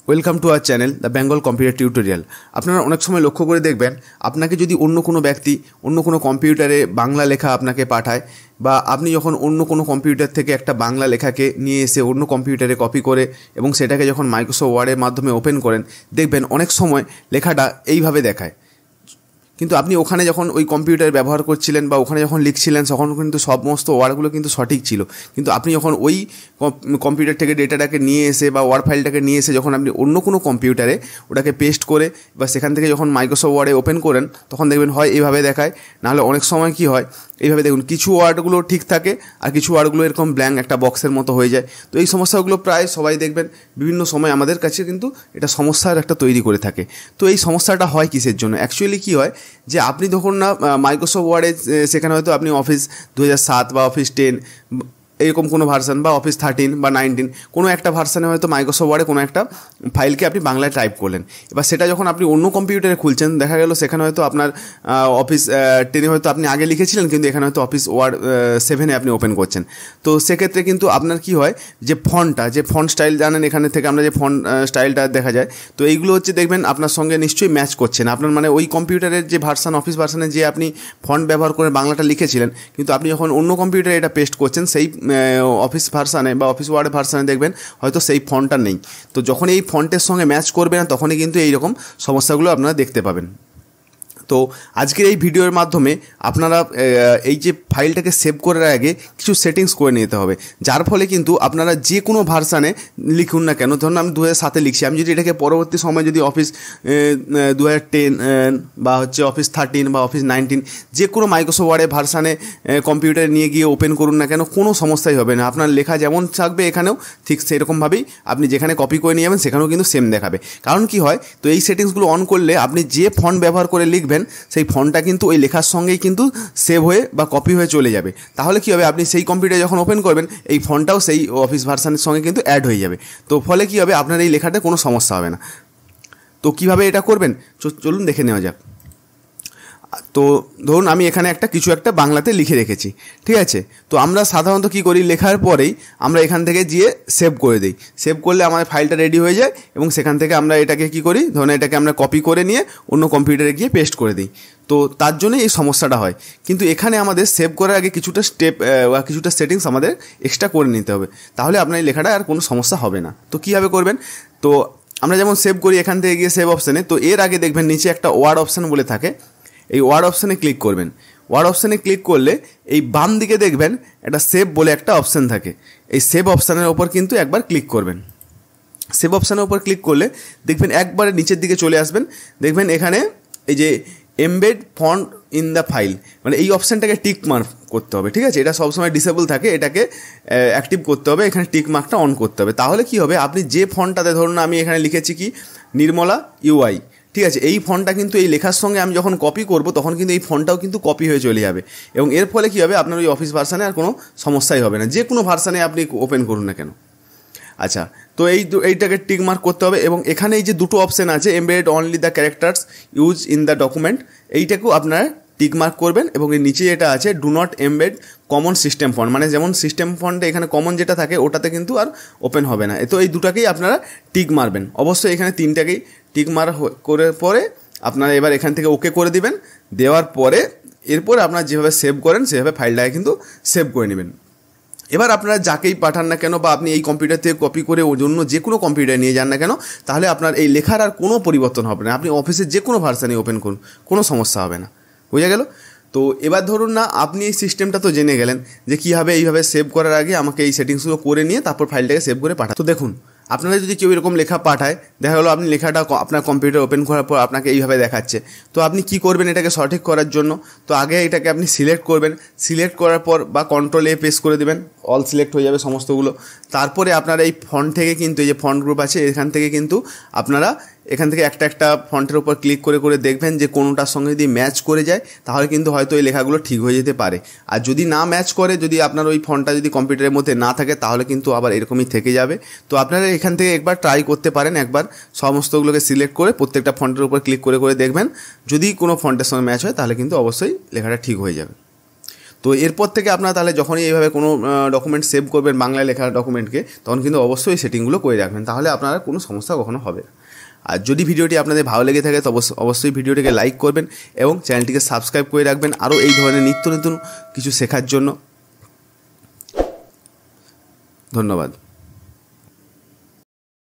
Welcome to our channel the Bengal computer tutorial. আপনারা অনেক সময় লক্ষ্য করে দেখবেন, আপনাকে যদি অন্য কোনো ব্যক্তি অন্য কোনো কম্পিউটারে বাংলা লেখা আপনাকে পাঠায়, বা আপনি যখন অন্য কোনো কম্পিউটার থেকে একটা বাংলা লেখাকে নিয়ে এসে অন্য কম্পিউটারে কপি করে এবং সেটাকে যখন মাইক্রোসফট ওয়ার্ডের মাধ্যমে ওপেন করেন, দেখবেন অনেক সময় লেখাটা এইভাবে দেখায়। কিন্তু আপনি ওখানে যখন ওই কম্পিউটার ব্যবহার করছিলেন বা ওখানে যখন লিখছিলেন, তখন কিন্তু সমস্ত ওয়ার্ডগুলো কিন্তু সঠিক ছিল। কিন্তু আপনি যখন ওই কম্পিউটার থেকে ডেটাটাকে নিয়ে এসে বা ওয়ার্ড ফাইলটাকে নিয়ে এসে যখন আপনি অন্য কোনো কম্পিউটারে ওটাকে পেস্ট করে বা সেখান থেকে যখন মাইক্রোসফট ওয়ার্ডে ওপেন করেন, তখন দেখবেন হয় এইভাবে দেখায়, নাহলে অনেক সময় কি হয় এইভাবে দেখুন কিছু ওয়ার্ডগুলো ঠিক থাকে আর কিছু ওয়ার্ডগুলো এরকম ব্ল্যাঙ্ক একটা বক্সের মতো হয়ে যায়। তো এই সমস্যাগুলো প্রায় সবাই দেখবেন বিভিন্ন সময় আমাদের কাছে কিন্তু এটা সমস্যার একটা তৈরি করে থাকে। তো এই সমস্যাটা হয় কিসের জন্য? অ্যাকচুয়ালি কী হয় যে আপনি যখন না মাইক্রোসফট ওয়ার্ডে সেখানে হয়তো আপনি অফিস 2007 বা অফিস 10 এরকম কোনো ভার্সান বা অফিস 13 বা 19 কোনো একটা ভার্সানে হয়তো মাইক্রোসফট ওয়ার্ডে কোনো একটা ফাইলকে আপনি বাংলায় টাইপ করলেন। এবার সেটা যখন আপনি অন্য কম্পিউটারে খুলছেন, দেখা গেল সেখানে হয়তো আপনার অফিস 10 হয়তো আপনি আগে লিখেছিলেন, কিন্তু এখানে হয়তো অফিস ওয়ার্ড 7 আপনি ওপেন করছেন। তো সেক্ষেত্রে কিন্তু আপনার কি হয় যে ফন্ট স্টাইল জানেন, এখানে থেকে আমরা যে ফন্ট স্টাইলটা দেখা যায়, তো এইগুলো হচ্ছে দেখবেন আপনার সঙ্গে নিশ্চয়ই ম্যাচ করছে না। আপনার মানে ওই কম্পিউটারের যে ভার্সান, অফিস ভার্সানে যে আপনি ফন্ট ব্যবহার করে বাংলাটা লিখেছিলেন, কিন্তু আপনি যখন অন্য কম্পিউটারে এটা পেস্ট করছেন সেই অফিস ভার্সানে বা অফিস ওয়ার্ড ভার্সানে দেখবেন হয়তো সেই ফন্টটা নেই। তো যখন এই ফন্টের সঙ্গে ম্যাচ করবে না, তখনই কিন্তু এইরকম সমস্যাগুলো আপনারা দেখতে পাবেন। তো আজকের এই ভিডিওর মাধ্যমে আপনারা এই যে ফাইলটাকে সেভ করার আগে কিছু সেটিংস করে নিতে হবে, যার ফলে কিন্তু আপনারা যে কোনো ভার্সানে লিখুন না কেন, ধরুন আমি 2007 লিখছি, আমি যদি এটাকে পরবর্তী সময় যদি অফিস 2010 বা হচ্ছে অফিস 13 বা অফিস 19 যে কোনো মাইক্রোসফট ওয়ার্ডের ভার্সানে কম্পিউটারে নিয়ে গিয়ে ওপেন করুন না কেন, কোনো সমস্যাই হবে না। আপনার লেখা যেমন থাকবে এখানেও ঠিক সেরকমভাবেই আপনি যেখানে কপি করে নিয়ে যাবেন সেখানেও কিন্তু সেম দেখাবে। কারণ কি হয়, তো এই সেটিংসগুলো অন করলে আপনি যে ফন্ট ব্যবহার করে লিখবেন সেই ফন্টটা কিন্তু ওই লেখার সঙ্গেই কিন্তু সেভ হয়ে বা কপি হয়ে চলে যাবে। তাহলে কি হবে, আপনি সেই কম্পিউটার যখন ওপেন করবেন এই ফন্টটাও সেই অফিস ভার্সানের সঙ্গে কিন্তু অ্যাড হয়ে যাবে। তো ফলে কি হবে, আপনার এই লেখাতে কোনো সমস্যা হবে না। তো কিভাবে এটা করবেন চলুন দেখে নেওয়া যাক। তো ধরুন আমি এখানে কিছু একটা বাংলাতে লিখে রেখেছি, ঠিক আছে। তো আমরা সাধারণত কী করি, লেখার পরেই আমরা এখান থেকে গিয়ে সেভ করে দিই। সেভ করলে আমাদের ফাইলটা রেডি হয়ে যায় এবং সেখান থেকে আমরা এটাকে কী করি, ধরুন এটাকে আমরা কপি করে নিয়ে অন্য কম্পিউটারে গিয়ে পেস্ট করে দিই। তো তার জন্যই এই সমস্যাটা হয়। কিন্তু এখানে আমাদের সেভ করার আগে কিছুটা স্টেপ বা কিছুটা সেটিংস আমাদের এক্সট্রা করে নিতে হবে, তাহলে আপনার এই লেখাটা আর কোনো সমস্যা হবে না। তো কীভাবে করবেন, তো আমরা যেমন সেভ করি এখান থেকে গিয়ে সেভ অপশানে, তো এর আগে দেখবেন নিচে একটা ওয়ার্ড অপশান বলে থাকে, এই ওয়ার্ড অপশানে ক্লিক করবেন। ওয়ার্ড অপশানে ক্লিক করলে এই বাম দিকে দেখবেন একটা সেভ বলে একটা অপশান থাকে, এই সেভ অপশানের ওপর কিন্তু একবার ক্লিক করবেন। সেভ অপশানের ওপর ক্লিক করলে দেখবেন একবারে নিচের দিকে চলে আসবেন, দেখবেন এখানে এই যে embed font in the file, মানে এই অপশানটাকে টিক মার্ক করতে হবে, ঠিক আছে। এটা সবসময় ডিসেবল থাকে, এটাকে অ্যাক্টিভ করতে হবে, এখানে টিক মার্কটা অন করতে হবে। তাহলে কি হবে, আপনি যে ফন্টটাতে ধরুন আমি এখানে লিখেছি কি নির্মলা UI, ঠিক আছে, এই ফন্টটা কিন্তু এই লেখার সঙ্গে আমি যখন কপি করব তখন কিন্তু এই ফন্টটাও কিন্তু কপি হয়ে চলে যাবে এবং এর ফলে কী হবে, আপনার ওই অফিস ভার্সানে আর কোনো সমস্যাই হবে না, যে কোনো ভার্সানে আপনি ওপেন করুন না কেন। আচ্ছা, তো এইটাকে টিক মার্ক করতে হবে এবং এখানে এই যে দুটো অপশান আছে, embed only the characters use in the document, এইটাকেও আপনারা টিক মার্ক করবেন এবং এর নিচে যেটা আছে do not embed common system font, মানে যেমন সিস্টেম ফন্টে এখানে কমন যেটা থাকে ওটাতে কিন্তু আর ওপেন হবে না। তো এই দুটাকেই আপনারা টিক মারবেন, অবশ্যই এখানে তিনটাকেই টিক মার করে পরে আপনারা এবার এখান থেকে ওকে করে দিবেন। দেওয়ার পরে এরপর আপনারা যেভাবে সেভ করেন সেভাবে ফাইলটাকে কিন্তু সেভ করে নেবেন। এবার আপনারা যাকেই পাঠান না কেন বা আপনি এই কম্পিউটার থেকে কপি করে ওই জন্য যে কোনো কম্পিউটারে নিয়ে যান না কেন, তাহলে আপনার এই লেখার আর কোনো পরিবর্তন হবে না। আপনি অফিসের যে কোনো ভার্সানে ওপেন করুন, কোনো সমস্যা হবে না। বুঝে গেল? তো এবার ধরুন না আপনি এই সিস্টেমটা তো জেনে গেলেন যে কীভাবে এইভাবে সেভ করার আগে আমাকে এই সেটিংসগুলো করে নিয়ে তারপর ফাইলটাকে সেভ করে পাঠান। তো দেখুন, আপনারা যদি কেউ এরকম লেখা পাঠায়, দেখা গেলো আপনি লেখাটা আপনার কম্পিউটার ওপেন করার পর আপনাকে এইভাবে দেখাচ্ছে, তো আপনি কি করবেন এটাকে সঠিক করার জন্য? তো আগে এটাকে আপনি সিলেক্ট করবেন, সিলেক্ট করার পর বা কন্ট্রোল A প্রেস করে দেবেন, অল সিলেক্ট হয়ে যাবে সমস্তগুলো। তারপরে আপনারা এই ফন্ট থেকে কিন্তু এই যে ফন্ট গ্রুপ আছে এখান থেকে কিন্তু আপনারা এখান থেকে একটা ফন্টের উপর ক্লিক করে করে দেখবেন যে কোনোটার সঙ্গে যদি ম্যাচ করে যায় তাহলে কিন্তু হয়তো এই লেখাগুলো ঠিক হয়ে যেতে পারে। আর যদি না ম্যাচ করে, যদি আপনার ওই ফন্টটা যদি কম্পিউটারের মধ্যে না থাকে তাহলে কিন্তু আবার এরকমই থেকে যাবে। তো আপনারা এখান থেকে একবার ট্রাই করতে পারেন, একবার সমস্তগুলোকে সিলেক্ট করে প্রত্যেকটা ফন্টের উপর ক্লিক করে করে দেখবেন, যদি কোনো ফন্টের সঙ্গে ম্যাচ হয় তাহলে কিন্তু অবশ্যই লেখাটা ঠিক হয়ে যাবে। তো তো এরপর থেকে আপনারা তাহলে যখনই এইভাবে কোনো ডকুমেন্ট সেভ করবেন বাংলায় লেখা ডকুমেন্টকে, তখন কিন্তু অবশ্যই সেটিংগুলো করে রাখবেন, তাহলে আপনার কোনো সমস্যা কখনো হবে না। আর যদি ভিডিওটি আপনাদের ভালো লেগে থাকে তো অবশ্যই ভিডিওটিকে লাইক করবেন এবং চ্যানেলটিকে সাবস্ক্রাইব করে রাখবেন আরও এই ধরনের নিত্য নতুন কিছু শেখার জন্য। ধন্যবাদ।